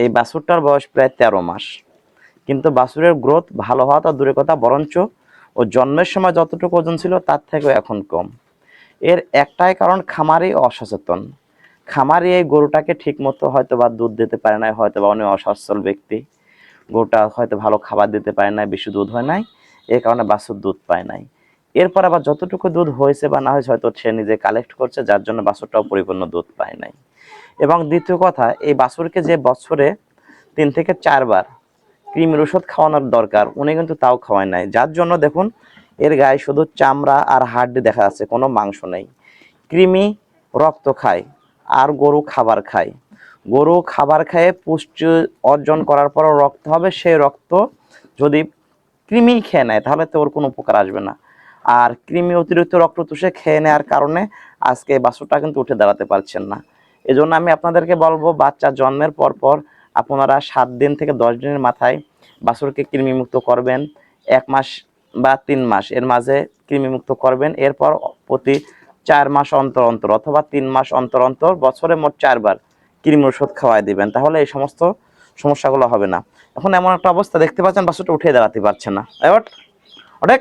এই বাছুরটার বয়স প্রায় 13 মাস, কিন্তু বাছুরের গ্রোথ ভালো হওয়া তো দূরের কথা, বরঞ্চ ও জন্মের সময় যতটুকু ওজন ছিল তার থেকেও এখন কম। এর একটাই কারণ, খামারি অসচেতন। খামারি এই গরুটাকে ঠিক মতো হয়তো বা দুধ দিতে পারে না, হয়তো বা উনি অসচ্ছল ব্যক্তি, গরুটা হয়তো ভালো খাবার দিতে পারে না, বেশি দুধ হয় নাই, এই কারণে বাছুর দুধ পায় নাই। এরপর আবার যতটুকু দুধ হয়েছে বা না হয়েছে হয়তো সে নিজে কালেক্ট করছে, যার জন্য বাছুরটাও পরিপূর্ণ দুধ পায় নাই। এবং দ্বিতীয় কথা, এই বাছুরকে যে বছরে 3 থেকে 4 বার কৃমির ওষুধ খাওয়ানোর দরকার, উনি কিন্তু তাও খাওয়ায় নাই, যার জন্য দেখুন এর গায়ে শুধু চামড়া আর হাড্ডি দেখা যাচ্ছে, কোনো মাংস নেই। কৃমি রক্ত খায় আর গরু খাবার খায়। গরু খাবার খেয়ে পুষ্টি অর্জন করার পরও রক্ত হবে, সেই রক্ত যদি কৃমি খেয়ে নেয় তাহলে তো ওর কোনো উপকার আসবে না। আর কৃমি অতিরিক্ত রক্ত চুষে খেয়ে নেওয়ার কারণে আজকে বাছুরটা কিন্তু উঠে দাঁড়াতে পারছেন না। এজন্য আমি আপনাদেরকে বলবো, বাচ্চা জন্মের পর পর আপনারা 7 দিন থেকে 10 দিনের মাথায় বাছুরকে কৃমিমুক্ত করবেন। 1 মাস বা 3 মাস এর মাঝে কৃমিমুক্ত করবেন। এরপর প্রতি 4 মাস অন্তর অন্তর অথবা 3 মাস অন্তর অন্তর বছরে মোট 4 বার কৃমি ওষুধ খাওয়াই দিবেন, তাহলে এই সমস্ত সমস্যাগুলো হবে না। এখন এমন একটা অবস্থা দেখতে পাচ্ছেন, বাছুরটা উঠে দাঁড়াতে পারছে না। এবার অনেক